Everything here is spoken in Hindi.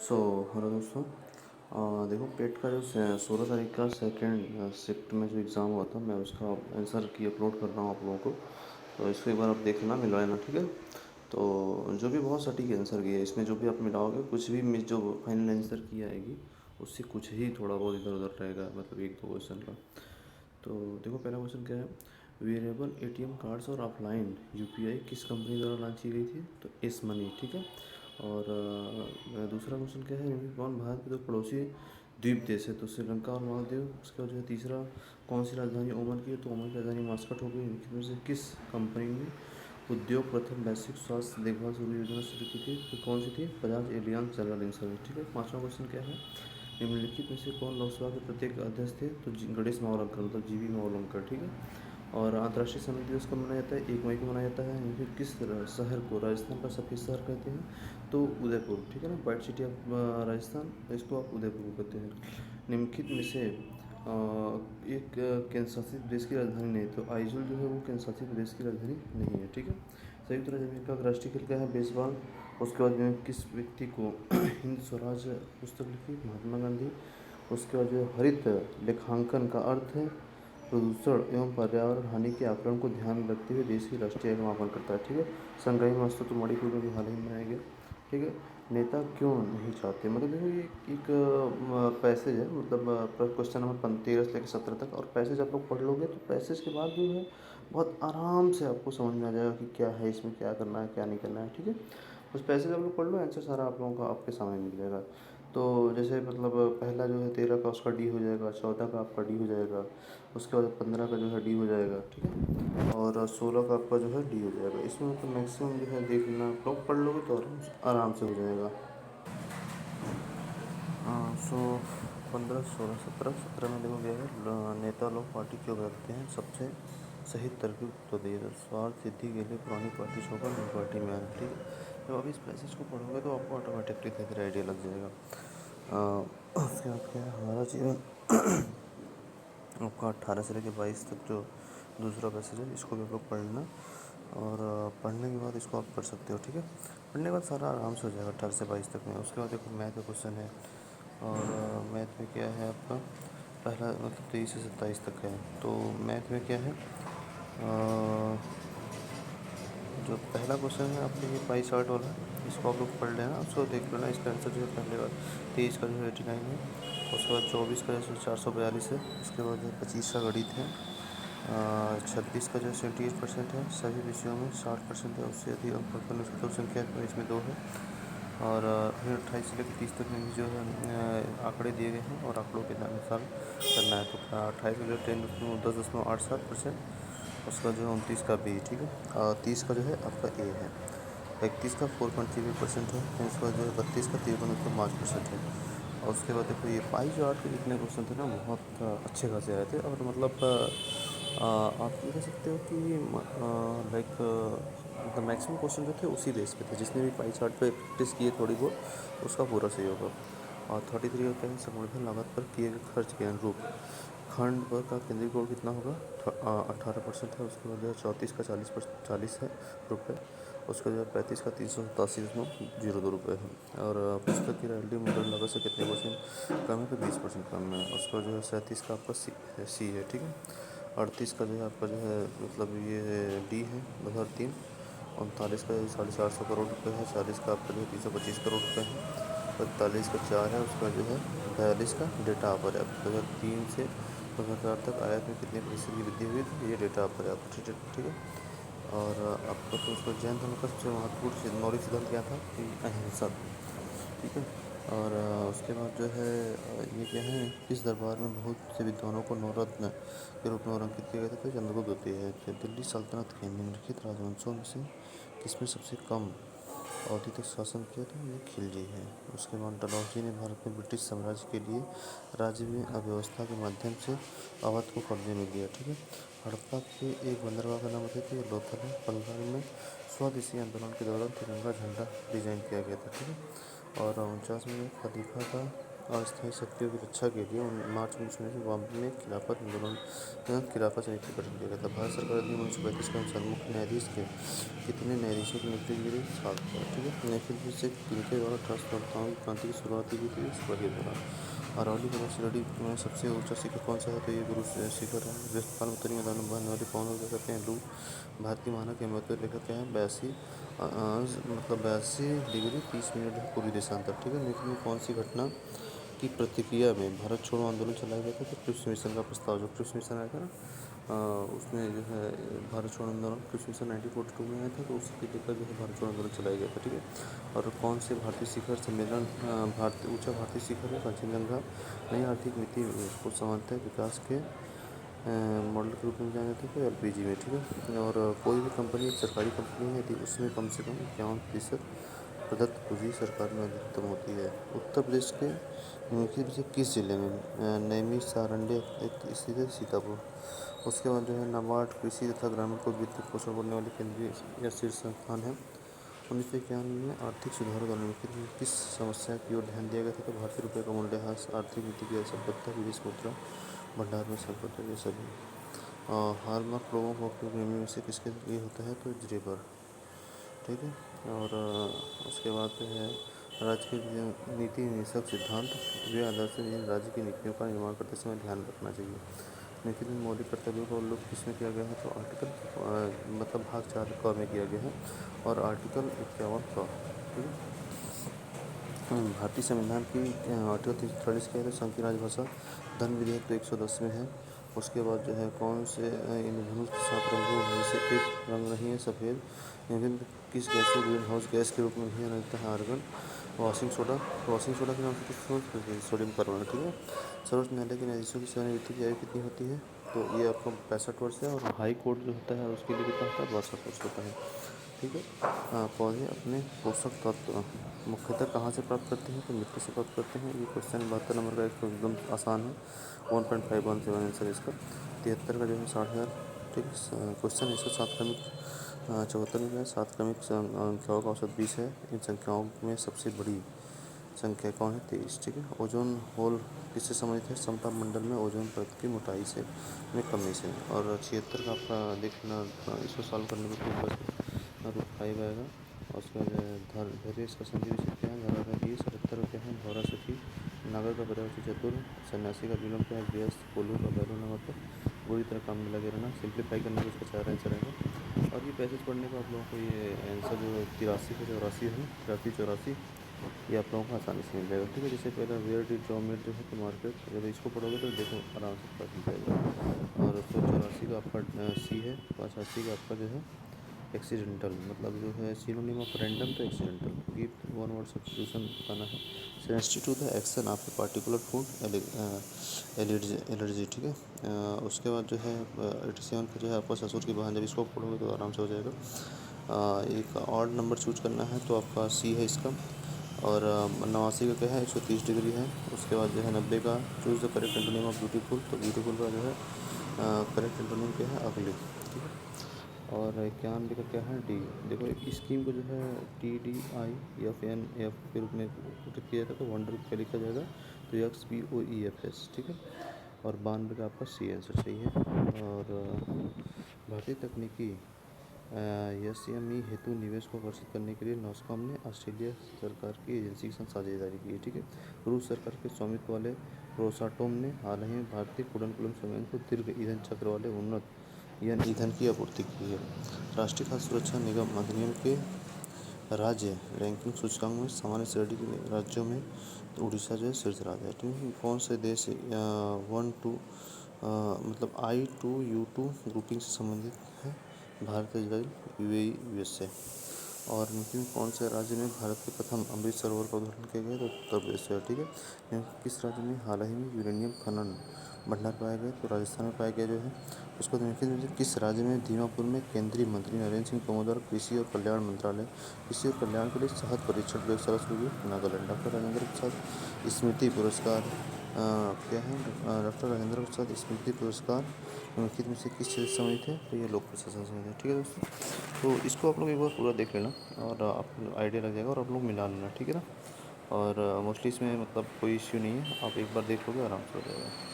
सो हेलो दोस्तों। देखो पेट का जो 16 तारीख का सेकेंड शिफ्ट में जो एग्ज़ाम हुआ था, मैं उसका आंसर की अपलोड कर रहा हूँ आप लोगों को। तो इसको एक बार आप देख लेना, मिला लेना, ठीक है। तो जो भी बहुत सटीक आंसर किया है इसमें, जो भी आप मिलाओगे, कुछ भी मिस जो फाइनल आंसर की आएगी उससे कुछ ही थोड़ा बहुत इधर उधर रहेगा, मतलब एक दो क्वेश्चन का। तो देखो पहला क्वेश्चन क्या है, वेरिएबल एटीएम कार्ड्स और ऑफलाइन यूपीआई किस कंपनी द्वारा लॉन्च की गई थी? तो एस मनी, ठीक है। और दूसरा क्वेश्चन क्या है, निम्नलिखित कौन भारत के दो पड़ोसी द्वीप देश है? तो श्रीलंका और मालदीव। उसके बाद जो है तीसरा, कौन सी राजधानी ओमान की है? तो ओमान की राजधानी मास्कट हो गई। निम्नलिखित में से किस कंपनी ने उद्योग प्रथम वैश्विक स्वास्थ्य देखभाल शुरू योजना शुरू की थी? तो कौन सी थी? बजाज एलियांज जनरल इंश्योरेंस, ठीक है। पांचवा क्वेश्चन क्या है, निम्नलिखित में से कौन लोकसभा के प्रत्येक अध्यक्ष थे? तो गणेश मावलंकर, मतलब जीवी मावलंकर, ठीक है। और अंतर्राष्ट्रीय श्रमिक दिवस कब मनाया जाता है? 1 मई को मनाया जाता है। या फिर किस शहर को राजस्थान का सफ़ेद शहर कहते हैं? तो उदयपुर, ठीक है ना, वाइट सिटी ऑफ राजस्थान, इसको आप उदयपुर कहते हैं। निम्नलिखित में से एक केंद्र शासित प्रदेश की राजधानी नहीं, तो आइजोल जो है वो केंद्र शासित प्रदेश की राजधानी नहीं है, ठीक है। संयुक्त राज्य अमेरिका का राष्ट्रीय खेल क्या है? बेसबॉल। उसके बाद में किस व्यक्ति को हिंद स्वराज पुस्तक लिखी? महात्मा गांधी। उसके बाद जो है हरित लेखांकन का अर्थ है प्रदूषण एवं पर्यावरण हानि के आकलन को ध्यान में रखते हुए देश की राष्ट्रीय मापन करता है, ठीक है। संघाई महासभा तो मणिपुर में भी हाल ही में मनाया गया, ठीक है। नेता क्यों नहीं चाहते, मतलब देखो ये एक पैसेज है, मतलब क्वेश्चन नंबर 13 से लेकर 17 तक। और पैसेज आप लोग पढ़ लोगे तो पैसेज के बाद जो है बहुत आराम से आपको समझ में आ जाएगा कि क्या है इसमें, क्या करना है क्या नहीं करना है, ठीक है। बस पैसेज आप लोग पढ़ लो, आंसर सारा आप लोगों का आपके सामने मिल जाएगा। तो जैसे मतलब पहला जो है 13 का उसका डी हो जाएगा, 14 का आपका डी हो जाएगा, उसके बाद 15 का जो है डी हो जाएगा, ठीक है। और 16 का आपका जो है डी हो जाएगा। इसमें मतलब मैक्सिमम जो है देख लेना, आप लोग पढ़ लोगे तो आराम से हो जाएगा। सो 15, 16, 17, 17 में देखो क्या है, नेता लोग पार्टी क्यों बदलते हैं? सबसे सही तरकीब तो दिए, तो स्वार्थ सिद्धि के लिए पुरानी पार्टी छोड़कर नई पार्टी में आना, ठीक है। जब आप इस पैसेज को पढ़ोगे तो आपको ऑटोमेटिकली धीरे धीरे आइडिया लग जाएगा। उसके बाद क्या है, हमारा जीवन आपका 18 से लेकर 22 तक जो दूसरा पैसेज है इसको भी आप लोग पढ़ लेना। और पढ़ने के बाद इसको आप कर सकते हो, ठीक है। पढ़ने के बाद सारा आराम से हो जाएगा 18 से 22 तक में। उसके बाद देखो मैथ का क्वेश्चन है, और मैथ में क्या है आपका, पहला मतलब 23 से 27 तक है। तो मैथ में क्या है, जो पहला क्वेश्चन है आपके ये पाई चार्ट वाला, इसको आप लोग पढ़ लेना, उसको देख लेना। इसका आंसर जो है पहले बार 23 का जो है 89 है। उसके बाद 24 का जो है 442 है। उसके बाद जो है 25 का गणित है। 26 का जो है 78% है। सभी विषयों में 60% है, उससे अधिक अंक प्राप्त करने की संख्या है, इसमें 2 है। और फिर 28 से लेकर 30 तक में भी जो है आंकड़े दिए गए हैं और आंकड़ों के अनुसार करना है। तो 28 में जो 10.87%। उसका जो है 29 का बी, ठीक है। 30 का जो है आपका ए है। 31 का 4.3% है। फिर उसके बाद जो है 32 का 53.5% है। और उसके बाद देखो ये पाई चार्ट के जितने क्वेश्चन थे ना, बहुत अच्छे खासे आए थे। और मतलब आप ये कह सकते हो कि लाइक मतलब मैक्सिमम क्वेश्चन जो थे उसी बेस पे थे। जिसने भी पाई चार्ट पे प्रैक्टिस की है थोड़ी बहुत, उसका पूरा सही होगा। और 33 का क्या है, संवर्धन लागत पर किए गए खर्च के अनुरूप खंड पर का केंद्रीय कोण कितना होगा? 18% है। उसके बाद जो है 34 का 40 है रुपये। उसका जो है 35 का 387.02 रुपये है। और पुस्तक की रॉयल्टी मुद्रण लागत से कितने परसेंट कम है? तो 20% कम है। उसका जो है 37 का आपका सी है, ठीक है। 38 का जो है आपका जो है मतलब ये डी है 2003। 39 का 450 करोड़ रुपये है। 40 का आपका जो है 325 करोड़ रुपये है। 41 का 4 है। उसका जो है 42 का डेटा ऑफर है। 2003 से 2004 तक आयात में कितने प्रतिशत की वृद्धि हुई? तो ये डेटा ऑफर है आपका, ठीक है। और आपका तो उसका जैन धर्म का सबसे महत्वपूर्ण मौलिक सिद्धांत क्या था? कि अहिंसा, ठीक है। और उसके बाद जो है ये क्या है, इस दरबार में बहुत से विद्वानों को नवरत्न के रूप में औरंकित किया गया था? तो चंद्रगुप्त द्वितीय है। दिल्ली सल्तनत के निम्नलिखित राजवंशों में से किसमें सबसे कम अवधि तक शासन किया? तो ये खिलजी है। उसके बाद डलहौजी ने भारत में ब्रिटिश साम्राज्य के लिए राज्य में अव्यवस्था के माध्यम से अवध को कब्जे में लिया, ठीक है। हड़प्पा के एक बंदरगाह का नाम बताइए। तो ये लोथल है। बंगाल में स्वदेशी आंदोलन के दौरान तिरंगा झंडा डिजाइन किया गया था, ठीक है। और 49 में खलीफा का अस्थायी शक्तियों की रक्षा के लिए मार्च 1992 में खिलाफत आंदोलन खिलाफत समिति का गठन किया गया था। भारत सरकार अधिनियम 1935 के अनुसार मुख्य न्यायाधीश के कितने न्यायाधीशों की नियुक्ति के लिए 7 है, ठीक है। निखिल से किनके द्वारा ट्रांसवार्ताओं की क्रांति की शुरुआत की गई थी? शिवाजी द्वारा। अरावली पर्वत श्रेणी में सबसे ऊंचा शिखर कौन सा है? तो ये गुरु शिखर है। ग्रीष्मकाल में उत्तरी मैदान में बहने वाली पवनों को क्या कहते हैं? लू। भारतीय मानक एवं रेखा क्या है? 82 मतलब 82 डिग्री 30 मिनट है पूर्वी देशांतर, ठीक है। निखिल में कौन सी घटना की प्रतिक्रिया में भारत छोड़ो आंदोलन चलाया गया था? तो क्रिप्स मिशन का प्रस्ताव, जो क्रिप्स मिशन आया था ना, उसमें जो है भारत छोड़ो आंदोलन क्रिप्स मिशन 1942 में आया था, तो उसकी लेकर जो है भारत छोड़ो आंदोलन चलाया गया था, ठीक है। और कौन से भारतीय शिखर सम्मेलन भारतीय ऊंचा भारतीय शिखर है? कंचनजंगा। नई आर्थिक नीति को सामान्यतः विकास के मॉडल के रूप में जाना जाता है, तो एलपीजी में, ठीक है। और कोई भी कंपनी एक सरकारी कंपनी है यदि उसमें कम से कम 51% प्रदत्त पूंजी सरकार में अधिकतम होती है। उत्तर प्रदेश के मुख्य रूप से किस जिले में नैमिषारण्य स्थित है? सीतापुर। उसके बाद जो है नाबार्ड कृषि तथा ग्रामीण को वित्तीय पोषण करने वाले केंद्रीय या शीर्ष संस्थान है। 1991 में आर्थिक सुधारों द्वारा निम्नलिखित में किस समस्या की ओर ध्यान दिया गया था? तो भारतीय रुपये का मूल्यह्रास, आर्थिक नीति की असफलता, विदेश मुद्रा भंडार में संकट, ये सभी। हॉलमार्क लोगों का उपयोग निम्न में से किसके लिए होता है? तो जेवर, ठीक है। और उसके बाद जो है राज्य की नीति निषेध सिद्धांत, वे आदर्श हैं जिन राज्य की नीतियों का निर्माण करते समय ध्यान रखना चाहिए। निखिल में मौलिक कर्तव्यों का उल्लेख किसमें किया गया है? तो आर्टिकल मतलब भाग 4 क में किया गया है और आर्टिकल 51 क, ठीक है। भारतीय संविधान की आर्टिकल 343 क्या है? तो संघ की राजभाषा। धन विधेयक तो 110 में है। उसके बाद जो है कौन से इंद्रधनुष के 7 रंगों में से एक रंग नहीं है? सफ़ेद। इंधन किस गैस को ग्रीन हाउस गैस के रूप में भी जाना जाता है? Argon. Washing soda, washing soda के नाम से किस सोडियम कार्बोनेट, ठीक है। सर्वोच्च न्यायालय के न्यायाधीशों की सेवानिवृत्ति की आयु कितनी होती है? तो ये आपका 65 वर्ष है। और हाई कोर्ट जो होता है उसके लिए कितना होता है? 62 वर्ष होता है, ठीक है। पौधे अपने पोषक तत्व मुख्यतः कहाँ से प्राप्त करते हैं? तो मिट्टी से प्राप्त करते हैं। ये क्वेश्चन 72 नंबर का एकदम आसान है, 1.517 आंसर इसका। 73 का जो है 60,000, ठीक है। क्वेश्चन है इसका 7 क्रमिक 74 में है 7 क्रमिक संख्याओं का औसत 20 है। इन संख्याओं में सबसे बड़ी संख्या कौन है? 23, ठीक है। ओजोन होल किससे संबंधित है? समताप मंडल में ओजोन परत की मोटाई से में कमी से। और 76 का आपका देखना, इसको सॉल्व करने में खूब बस रूट 5 आएगा। और उसके बाद धैर्य इसका संधि विच्छेद क्या है? धरा का 20। 78 क्या है? भौरा सखी। नागर का पर्यायवाची चतुर। सन्यासी का विलोम क्या है? व्यस्त। कोल्हू का पहलू नंबर पर बुरी तरह काम में लगे रहना। सिंप्लीफाई करने पर इसका 4 आंसर आएगा। और ये पैसेज पढ़ने पर आप लोगों को ये आंसर जो 83 का 84 है, 83 84, ये आप लोगों को आसानी से मिल जाएगा, ठीक है। जैसे पहला वेयर डिड जॉब मेट जो है तो मार्केट, जब इसको पढ़ोगे तो देखो आराम से पता चल जाएगा। और 184 का आपका सी है। 85 का आपका जो है एक्सीडेंटल, मतलब जो है सिनोनिम ऑफ रैंडम तो accidental. Give one word substitution बताना है। Sensitive to the action of a particular food allergy, ठीक है। उसके बाद जो है 87 का जो है आपका ससुर की बहन, जब इसको पढ़ोगे तो आराम से हो जाएगा। एक ऑड नंबर चूज करना है तो आपका सी है इसका। और 89 का क्या है? 130 डिग्री है। उसके बाद जो है 90 का choose the correct antonym of beautiful, तो ब्यूटीफुल का जो है करेक्ट एंटोनिम क्या है? अगली, ठीक है। और 91 का क्या है? डी। देखो एक स्कीम को जो है TDIFNF के रूप में उल्लेख किया जाता है, तो वंडर क्या लिखा जाएगा? तो XBOEFS, ठीक है। और 92 का आपका सी आंसर सही है। और भारतीय तकनीकी SME हेतु निवेश को आकर्षित करने के लिए नॉस्कॉम ने ऑस्ट्रेलिया सरकार की एजेंसी के साथ साझेदारी की है, ठीक है। रूस सरकार के स्वामित्व वाले रोसाटोम ने हाल ही में भारतीय कुडनकुलम संयंत्र को दीर्घ ईंधन चक्र वाले उन्नत ईंधन की आपूर्ति की है। राष्ट्रीय खाद्य सुरक्षा निगम अधिनियम के राज्य रैंकिंग सूचकांक में सामान्य श्रेणी के राज्यों में तो उड़ीसा जो है शीर्ष राज्य है, ठीक है। कौन से देश 1 to मतलब I to U2 ग्रुपिंग से संबंधित है? Bharat, Israel, UAE, USA। और निम्न कौन से राज्य में भारत के प्रथम अमृत सरोवर का उद्घाटन किया गया? तो उत्तर प्रदेश से, ठीक है। किस राज्य में हाल ही में यूरेनियम खनन भंडार पाया गया? तो राजस्थान में पाया गया जो है। उसको निम्नलिखित में से किस राज्य में दीमापुर में केंद्रीय मंत्री नरेंद्र सिंह तोमर द्वारा कृषि और कल्याण मंत्रालय कृषि और कल्याण के लिए शहद परीक्षण प्रयोगशाला शुरू हुई? नागालैंड। डॉक्टर राजेंद्र प्रसाद स्मृति पुरस्कार क्या है? डॉक्टर राजेंद्र प्रसाद स्मृति पुरस्कार निम्नलिखित में से किस क्षेत्र से संबंधित है? तो ये लोक प्रशासन संबंधित है, ठीक है दोस्तों। तो इसको आप लोग एक बार पूरा देख लेना और आपको आइडिया लग जाएगा और आप लोग मिला लेना, ठीक है ना। और मोस्टली इसमें मतलब कोई इश्यू नहीं है, आप एक बार देख लोगे आराम से हो जाएगा।